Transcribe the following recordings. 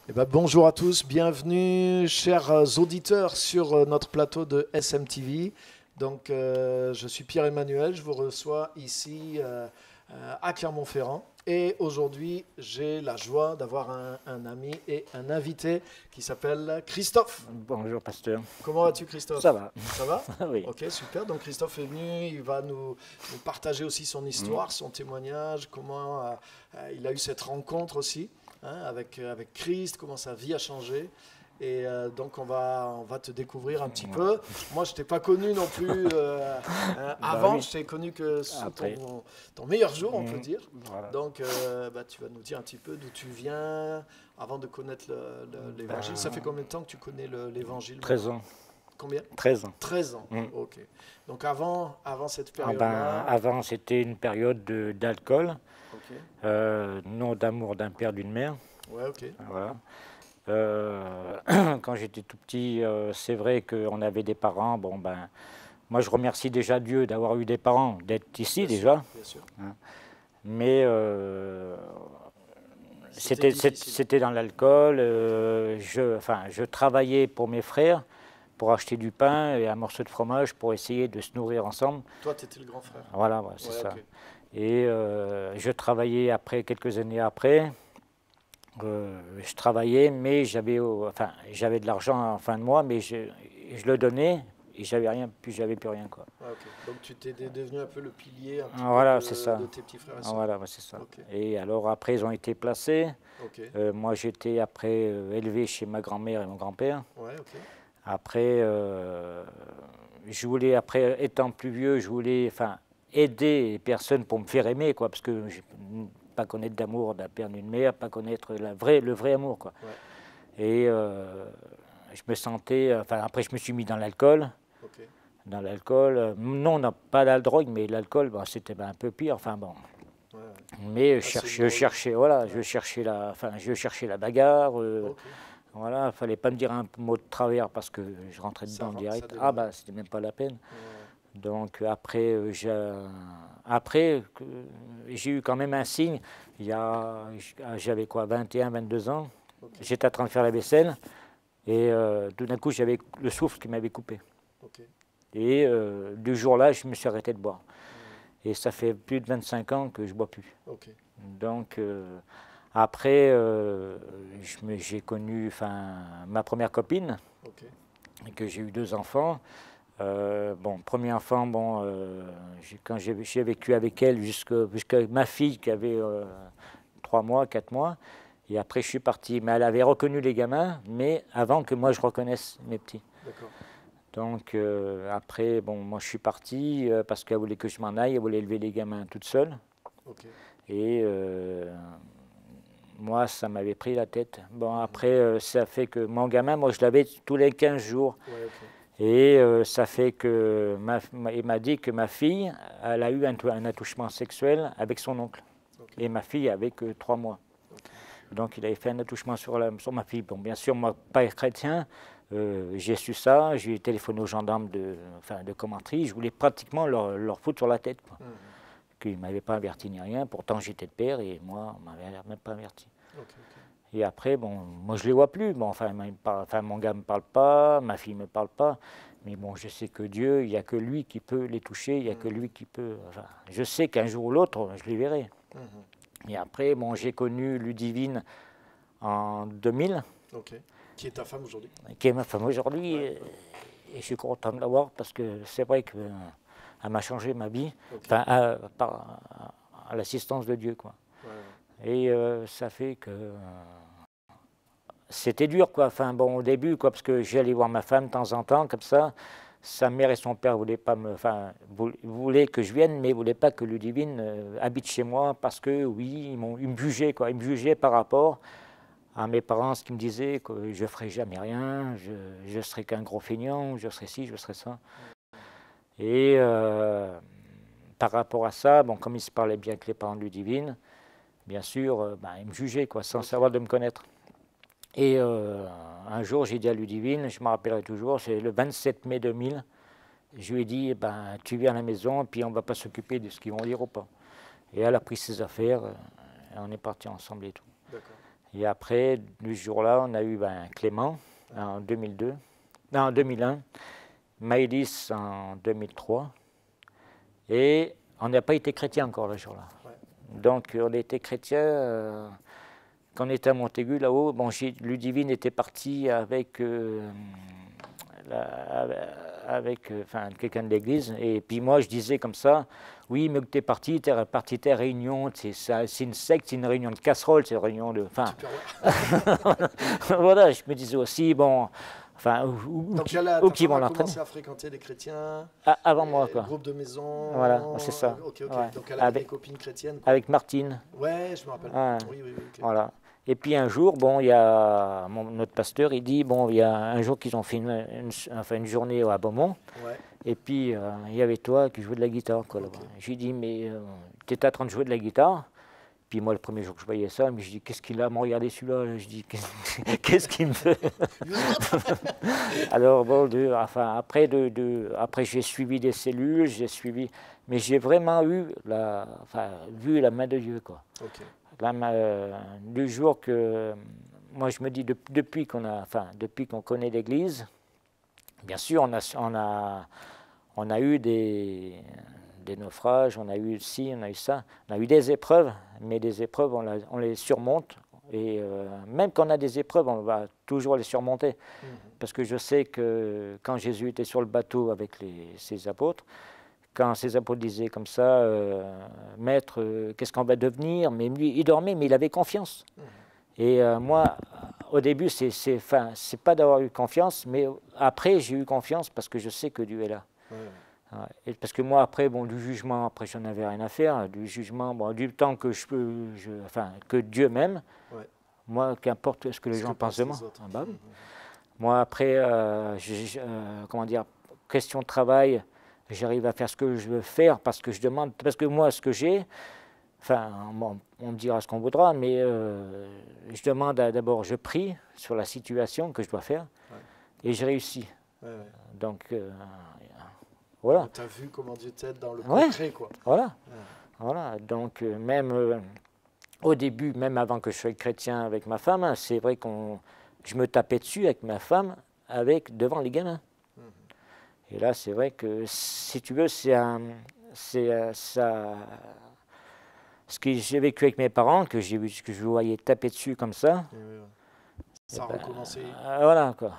Eh ben, bonjour à tous, bienvenue chers auditeurs sur notre plateau de SMTV. Donc je suis Pierre-Emmanuel, je vous reçois ici à Clermont-Ferrand. Et aujourd'hui, j'ai la joie d'avoir un ami et un invité qui s'appelle Christophe. Bonjour, pasteur. Comment vas-tu, Ça Christophe? va? Ça va? Oui. Ok, super. Donc Christophe est venu, il va nous partager aussi son Mm. histoire, son témoignage, comment il a eu cette rencontre aussi avec Christ, comment sa vie a changé. Et donc on va te découvrir un petit Voilà. peu. Moi, je t'ai pas connu non plus Bah avant, oui, je t'ai connu que sous après. ton meilleur jour, on peut Mm. dire. Voilà. Donc tu vas nous dire un petit peu d'où tu viens avant de connaître l'évangile. Ça fait Ben, combien de temps que tu connais l'évangile 13 maintenant? ans. Combien? 13 ans. 13 ans. Mm. Ok. Donc avant cette Ah ben, période-là. avant, c'était une période d'alcool, Ok. non d'amour d'un père, d'une mère. Ouais, ok. Voilà. Quand j'étais tout petit, c'est vrai qu'on avait des parents. Bon, ben, moi, je remercie déjà Dieu d'avoir eu des parents, d'être ici Bien sûr, déjà. bien sûr. Hein. Mais C'était difficile. c'était dans l'alcool. Enfin, je travaillais pour mes frères pour acheter du pain et un morceau de fromage pour essayer de se nourrir ensemble. Toi, tu étais le grand frère. Voilà, ouais, c'est Ouais, ça. ok. Et je travaillais après, quelques années après. Je travaillais, mais enfin, j'avais de l'argent en fin de mois, mais je le donnais et j'avais rien, puis j'avais plus rien, quoi. Ouais, ok. Donc tu t'es devenu un peu le pilier un petit peu Voilà, c'est ça. de tes petits frères et sœurs. Voilà, ouais, c'est ça. Ok. Et alors après, ils ont été placés. Ok. Moi, j'étais après élevé chez ma grand-mère et mon grand-père. Ouais, ok. Après, je voulais, après, étant plus vieux, je voulais, enfin, aider les personnes pour me faire aimer, quoi, parce que je pas connaître d'amour d'un père d'une mère, pas connaître le vrai amour, quoi. Ouais. Et je me sentais, enfin, après, je me suis mis dans l'alcool. Ok. Dans l'alcool, non, on n'a pas la drogue, mais l'alcool, bon, c'était un peu pire. Enfin bon, Ouais, ouais. mais Ah, c'est une je drogue. cherchais, voilà, Ouais. enfin, je cherchais la bagarre. Ok. Voilà, fallait pas me dire un mot de travers parce que je rentrais dedans Ça direct. Ah démarrait. bah c'était même pas la peine. Ouais. Donc après, j'ai eu quand même un signe. J'avais quoi, 21, 22 ans. Ok. J'étais en train de faire la vaisselle et tout d'un coup j'avais le souffle qui m'avait coupé. Ok. Et du jour-là, je me suis arrêté de boire. Hmm. Et ça fait plus de 25 ans que je bois plus. Ok. Donc après, j'ai connu, enfin, ma première copine, Ok. et que j'ai eu 2 enfants. Bon, premier enfant, bon, quand j'ai vécu avec elle jusqu'à ma fille qui avait 3 mois, 4 mois. Et après, je suis parti. Mais elle avait reconnu les gamins, mais avant que moi je reconnaisse mes petits. D'accord. Donc après, bon, moi je suis parti parce qu'elle voulait que je m'en aille, elle voulait élever les gamins toute seule. Ok. Et moi, ça m'avait pris la tête. Bon, après, ça fait que mon gamin, moi je l'avais tous les 15 jours. Ouais, ok. Et ça fait que il m'a dit que ma fille, elle a eu un attouchement sexuel avec son oncle. Ok. Et ma fille avait que 3 mois. Ok. Donc il avait fait un attouchement sur ma fille. Bon, bien sûr, moi, pas chrétien, j'ai su ça, j'ai téléphoné aux gendarmes de Commentry, je voulais pratiquement leur foutre sur la tête, quoi. Mhm. Qu'ils ne m'avaient pas averti ni rien, pourtant j'étais de père et moi, on ne m'avait même pas averti. Ok, ok. Et après, bon, moi je ne les vois plus, bon, enfin, mon gars ne me parle pas, ma fille ne me parle pas, mais bon, je sais que Dieu, il n'y a que lui qui peut les toucher, il n'y a que lui qui peut... Enfin, je sais qu'un jour ou l'autre, je les verrai. Mhm. Et après, bon, j'ai connu Ludivine en 2000, Ok. Qui est ta femme aujourd'hui? qui est ma femme aujourd'hui, Ouais. et je suis content de l'avoir parce que c'est vrai qu'elle m'a changé ma vie, Ok. enfin, à l'assistance de Dieu, quoi. Ouais, ouais. Et ça fait que c'était dur, quoi. Enfin, bon, au début, quoi, parce que j'allais voir ma femme de temps en temps, comme ça. Sa mère et son père voulaient pas enfin, voulaient que je vienne, mais voulaient pas que Ludivine habite chez moi parce que, oui, ils me jugeaient, quoi. Ils me jugeaient par rapport à mes parents, ce qui me disaient que je ferais jamais rien, je serais qu'un gros feignant, je serais ci, je serais ça. Et par rapport à ça, bon, comme ils se parlaient bien avec les parents de Ludivine, bien sûr, ils me jugeaient, quoi, sans Ok. savoir de me connaître. Et un jour, j'ai dit à Ludivine, je me rappellerai toujours, c'est le 27 mai 2000, je lui ai dit, tu viens à la maison, puis on ne va pas s'occuper de ce qu'ils vont dire ou pas. Et elle a pris ses affaires, et on est partis ensemble et tout. D'accord. Et après, du jour-là, on a eu Clément en 2002, non, en 2001, Maëlys en 2003. Et on n'a pas été chrétien encore le jour-là. Ouais. Donc on était chrétien quand on était à Montaigu là-haut. Bon, Ludivine était partie avec, quelqu'un de l'église. Et puis moi je disais comme ça, oui, mais t'es parti à réunion, c'est une secte, c'est une réunion de casseroles, c'est une réunion de... Enfin, voilà, je me disais aussi, bon... Enfin, donc qui vont commencé à fréquenter des chrétiens avant moi, quoi. Groupe de maison. Voilà, c'est ça. Ok. Ouais. Donc elle avait des copines chrétiennes. Quoi. Avec Martine. Ouais, je me rappelle. Ouais. Oui, okay. Voilà. Et puis un jour, bon, il y a notre pasteur, il dit, bon, il y a un jour qu'ils ont fait une journée à Beaumont. Ouais. Et puis il y avait toi qui jouais de la guitare, quoi. Okay. J'ai dit, mais tu étais en train de jouer de la guitare. Puis moi, le premier jour que je voyais ça, je dis, qu'est-ce qu'il a à me regarder celui-là? Je dis, qu'est-ce qu'il me fait? Alors, bon, après j'ai suivi des cellules, mais j'ai vraiment vu la main de Dieu, quoi. Okay. Du jour que, moi je me dis, depuis qu'on connaît l'Église, bien sûr, on a eu des naufrages, on a eu ci, on a eu ça, on a eu des épreuves, mais des épreuves, on les surmonte. Et même quand on a des épreuves, on va toujours les surmonter. Parce que je sais que quand Jésus était sur le bateau avec ses apôtres, quand ses apôtres disaient comme ça, Maître, qu'est-ce qu'on va devenir? Mais lui, il dormait, mais il avait confiance. Et moi, au début, c'est pas d'avoir eu confiance, mais après, j'ai eu confiance parce que je sais que Dieu est là. Et parce que moi, après, bon, du jugement, après, j'en avais rien à faire. Du jugement, bon, du temps que que Dieu m'aime, moi, qu'importe ce que les gens pensent de moi. Moi, après, comment dire, question de travail, j'arrive à faire ce que je veux faire parce que je demande, parce que moi, ce que j'ai, bon, on me dira ce qu'on voudra, mais je demande d'abord, je prie sur la situation que je dois faire et je réussis. Donc, voilà. Tu as vu comment Dieu t'aide dans le concret, quoi. Voilà. Voilà. Donc, même au début, même avant que je sois chrétien avec ma femme, hein, c'est vrai je me tapais dessus avec ma femme devant les gamins. Et là, c'est vrai que, si tu veux, ce que j'ai vécu avec mes parents, que je voyais taper dessus comme ça. Ça a recommencé. Voilà, quoi.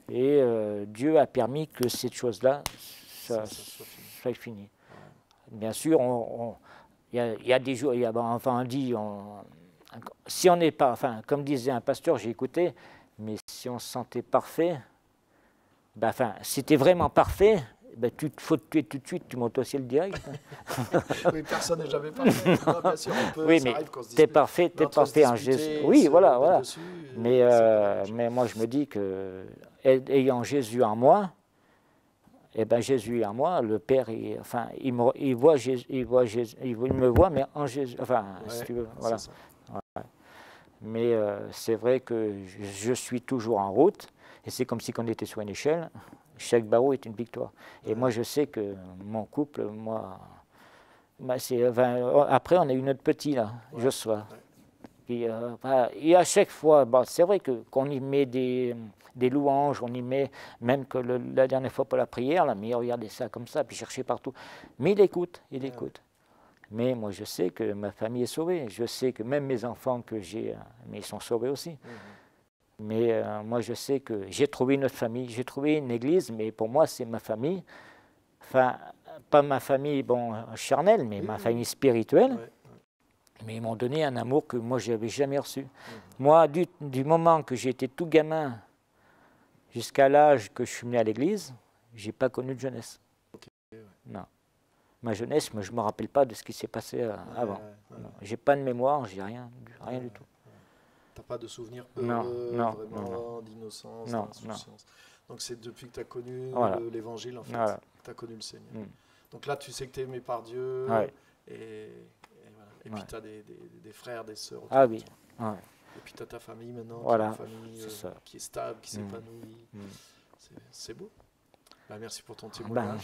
Et Dieu a permis que cette chose-là soit finie. Bien sûr, il y a des jours, on dit, si on n'est pas, comme disait un pasteur, j'ai écouté, mais si on se sentait parfait, si tu es vraiment parfait, tu te faut te tuer tout de suite, tu montes au ciel direct. Oui, personne n'est jamais parfait. Non, bien sûr, on peut, oui, mais tu es parfait en Jésus. Oui, voilà. Dessus, mais moi, je me dis que, ayant Jésus en moi, Jésus en moi, le Père, il voit Jésus, il me voit, mais en Jésus, si tu veux, voilà. Mais c'est vrai que je suis toujours en route, et c'est comme si on était sur une échelle. Chaque barreau est une victoire. Et moi, je sais que mon couple, après, on a eu notre petit, là, Joshua. Et à chaque fois, c'est vrai qu'on y met des louanges, on y met, même que la dernière fois pour la prière, là, mais il regardait ça comme ça, puis cherchait partout. Mais il écoute. Mais moi, je sais que ma famille est sauvée. Je sais que même mes enfants que j'ai, mais ils sont sauvés aussi. Mais moi, je sais que j'ai trouvé notre famille, j'ai trouvé une église, mais pour moi, c'est ma famille. Pas ma famille charnelle, mais ma famille spirituelle. Mais ils m'ont donné un amour que moi, je n'avais jamais reçu. Moi, du moment que j'étais tout gamin jusqu'à l'âge que je suis venu à l'église, je n'ai pas connu de jeunesse. Non. Ma jeunesse, je ne me rappelle pas de ce qui s'est passé avant. Je n'ai pas de mémoire, j'ai rien du tout. Tu n'as pas de souvenir vraiment d'innocence, d'insouciance. Donc c'est depuis que tu as connu l'évangile, en fait, tu as connu le Seigneur. Donc là, tu sais que tu es aimé par Dieu, et puis tu as des frères, des sœurs. Oui. Et puis tu as ta famille maintenant, qui est une famille qui est stable, qui s'épanouit. C'est beau. Merci pour ton témoignage.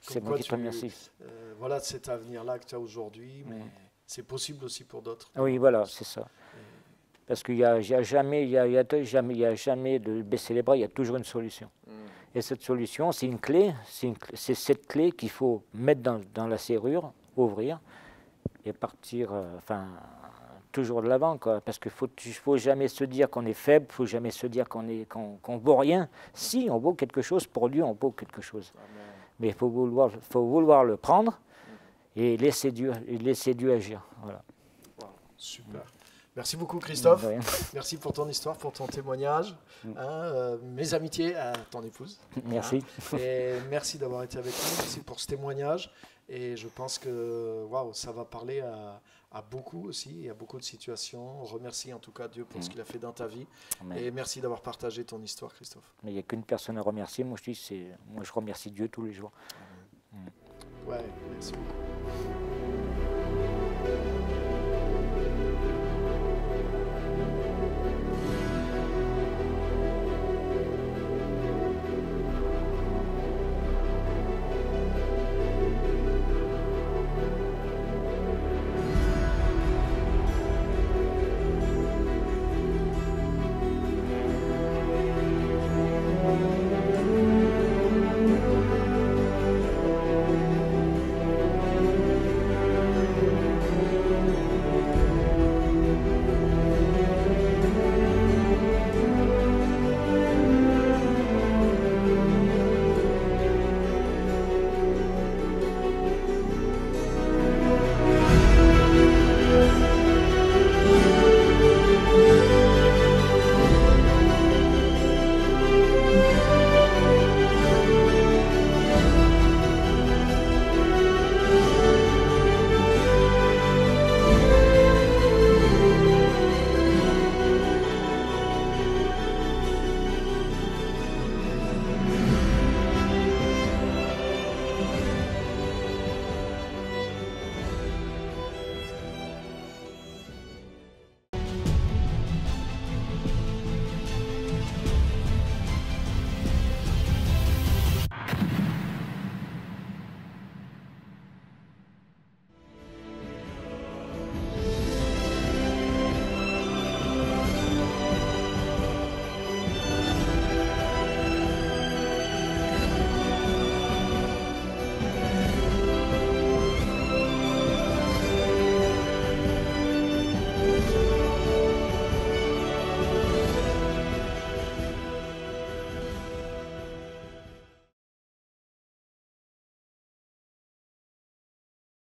C'est moi qui te remercie. Voilà cet avenir-là que tu as aujourd'hui, mais c'est possible aussi pour d'autres. Oui, voilà, c'est ça. Parce qu'il n'y a, jamais, il y a jamais de baisser les bras, il y a toujours une solution. Et cette solution, c'est une clé, c'est cette clé qu'il faut mettre dans la serrure, ouvrir et partir, toujours de l'avant, quoi. Parce qu'il faut jamais se dire qu'on est faible, il ne faut jamais se dire qu'on vaut rien. Si, on vaut quelque chose, pour Dieu, on vaut quelque chose. Mais il faut vouloir le prendre et laisser Dieu agir. Voilà. Wow, super. Merci beaucoup Christophe, merci pour ton histoire, pour ton témoignage, mes amitiés à ton épouse. Merci. Et merci d'avoir été avec nous, merci pour ce témoignage. Et je pense que ça va parler à beaucoup aussi, à beaucoup de situations. On remercie en tout cas Dieu pour ce qu'il a fait dans ta vie. Amen. Et merci d'avoir partagé ton histoire Christophe. Mais il n'y a qu'une personne à remercier, moi je remercie Dieu tous les jours. Ouais, merci beaucoup.